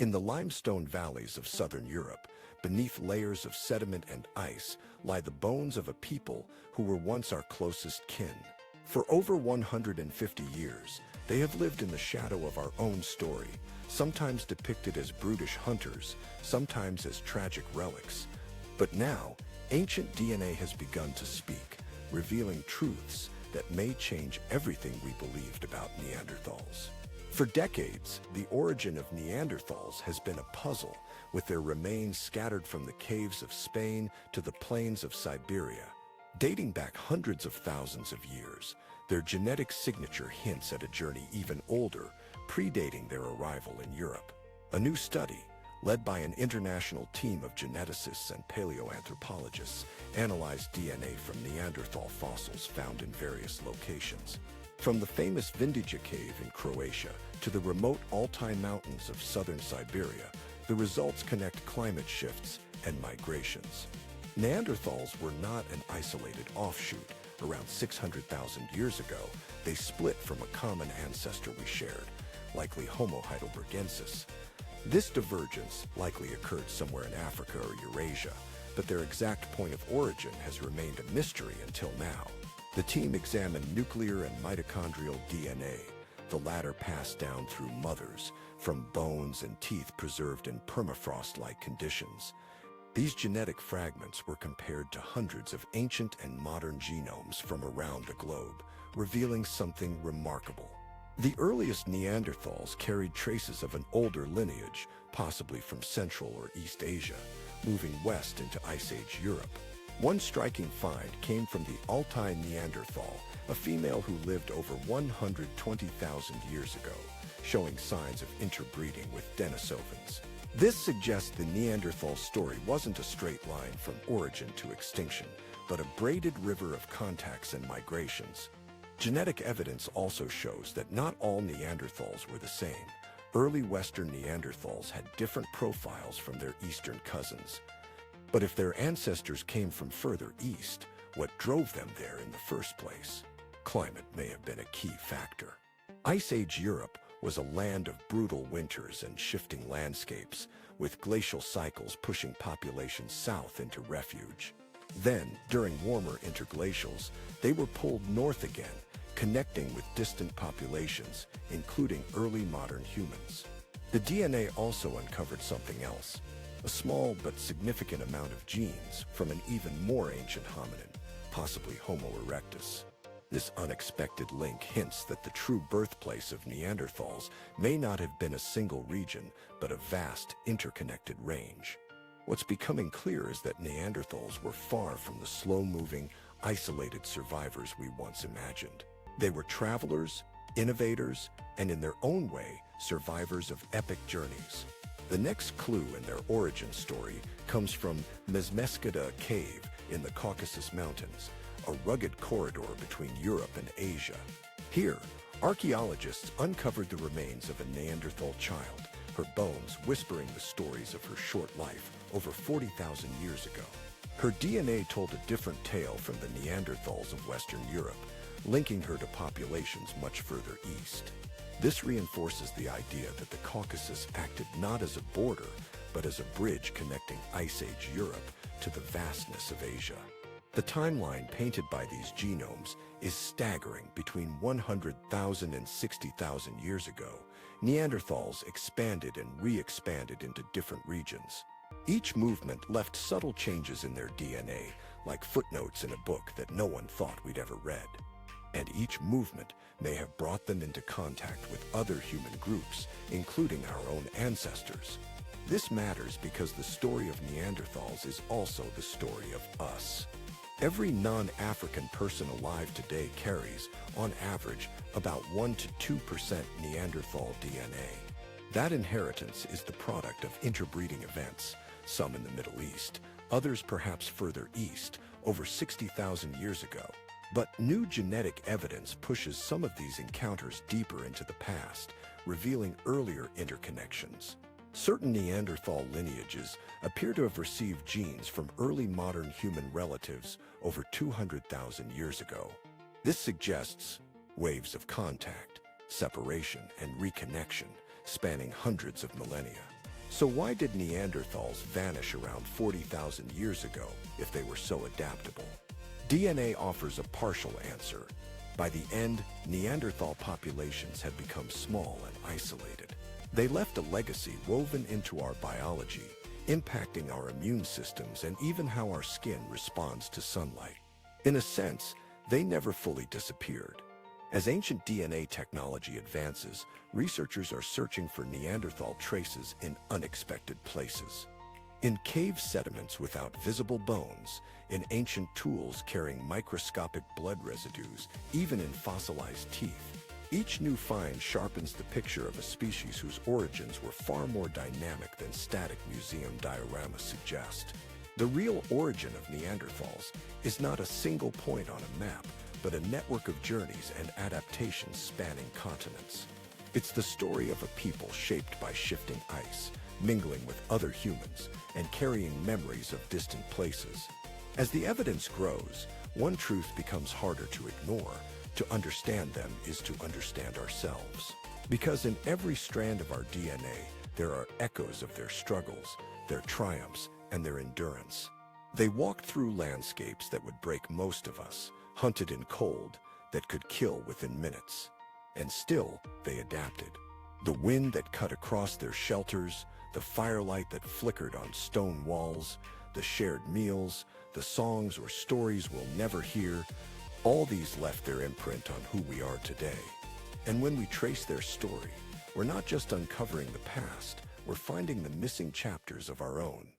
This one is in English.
In the limestone valleys of southern Europe, beneath layers of sediment and ice, lie the bones of a people who were once our closest kin. For over 150 years, they have lived in the shadow of our own story, sometimes depicted as brutish hunters, sometimes as tragic relics. But now, ancient DNA has begun to speak, revealing truths that may change everything we believed about Neanderthals. For decades, the origin of Neanderthals has been a puzzle, with their remains scattered from the caves of Spain to the plains of Siberia. Dating back hundreds of thousands of years, their genetic signature hints at a journey even older, predating their arrival in Europe. A new study, led by an international team of geneticists and paleoanthropologists, analyzed DNA from Neanderthal fossils found in various locations. From the famous Vindija cave in Croatia to the remote Altai mountains of southern Siberia, the results connect climate shifts and migrations. Neanderthals were not an isolated offshoot. Around 600,000 years ago, they split from a common ancestor we shared, likely Homo heidelbergensis. This divergence likely occurred somewhere in Africa or Eurasia, but their exact point of origin has remained a mystery until now. The team examined nuclear and mitochondrial DNA, the latter passed down through mothers, from bones and teeth preserved in permafrost-like conditions. These genetic fragments were compared to hundreds of ancient and modern genomes from around the globe, revealing something remarkable. The earliest Neanderthals carried traces of an older lineage, possibly from Central or East Asia, moving west into Ice Age Europe. One striking find came from the Altai Neanderthal, a female who lived over 120,000 years ago, showing signs of interbreeding with Denisovans. This suggests the Neanderthal story wasn't a straight line from origin to extinction, but a braided river of contacts and migrations. Genetic evidence also shows that not all Neanderthals were the same. Early Western Neanderthals had different profiles from their Eastern cousins. But if their ancestors came from further east, what drove them there in the first place? Climate may have been a key factor. Ice Age Europe was a land of brutal winters and shifting landscapes, with glacial cycles pushing populations south into refuge. Then, during warmer interglacials, they were pulled north again, connecting with distant populations, including early modern humans. The DNA also uncovered something else, a small but significant amount of genes from an even more ancient hominin, possibly Homo erectus. This unexpected link hints that the true birthplace of Neanderthals may not have been a single region, but a vast, interconnected range. What's becoming clear is that Neanderthals were far from the slow-moving, isolated survivors we once imagined. They were travelers, innovators, and in their own way, survivors of epic journeys. The next clue in their origin story comes from Mezmeskada Cave in the Caucasus Mountains, a rugged corridor between Europe and Asia. Here, archaeologists uncovered the remains of a Neanderthal child, her bones whispering the stories of her short life over 40,000 years ago. Her DNA told a different tale from the Neanderthals of Western Europe, linking her to populations much further east. This reinforces the idea that the Caucasus acted not as a border, but as a bridge connecting Ice Age Europe to the vastness of Asia. The timeline painted by these genomes is staggering. Between 100,000 and 60,000 years ago, Neanderthals expanded and re-expanded into different regions. Each movement left subtle changes in their DNA, like footnotes in a book that no one thought we'd ever read. And each movement may have brought them into contact with other human groups, including our own ancestors. This matters because the story of Neanderthals is also the story of us. Every non-African person alive today carries, on average, about 1 to 2% Neanderthal DNA. That inheritance is the product of interbreeding events, some in the Middle East, others perhaps further east, over 60,000 years ago. But new genetic evidence pushes some of these encounters deeper into the past, revealing earlier interconnections. Certain Neanderthal lineages appear to have received genes from early modern human relatives over 200,000 years ago. This suggests waves of contact, separation, and reconnection spanning hundreds of millennia. So why did Neanderthals vanish around 40,000 years ago if they were so adaptable? DNA offers a partial answer. By the end, Neanderthal populations had become small and isolated. They left a legacy woven into our biology, impacting our immune systems and even how our skin responds to sunlight. In a sense, they never fully disappeared. As ancient DNA technology advances, researchers are searching for Neanderthal traces in unexpected places. In cave sediments without visible bones, in ancient tools carrying microscopic blood residues, even in fossilized teeth. Each new find sharpens the picture of a species whose origins were far more dynamic than static museum dioramas suggest. The real origin of Neanderthals is not a single point on a map, but a network of journeys and adaptations spanning continents. It's the story of a people shaped by shifting ice, mingling with other humans, and carrying memories of distant places. As the evidence grows, one truth becomes harder to ignore. To understand them is to understand ourselves. Because in every strand of our DNA, there are echoes of their struggles, their triumphs, and their endurance. They walked through landscapes that would break most of us, hunted in cold, that could kill within minutes. And still, they adapted. The wind that cut across their shelters, the firelight that flickered on stone walls, the shared meals, the songs or stories we'll never hear, all these left their imprint on who we are today. And when we trace their story, we're not just uncovering the past, we're finding the missing chapters of our own.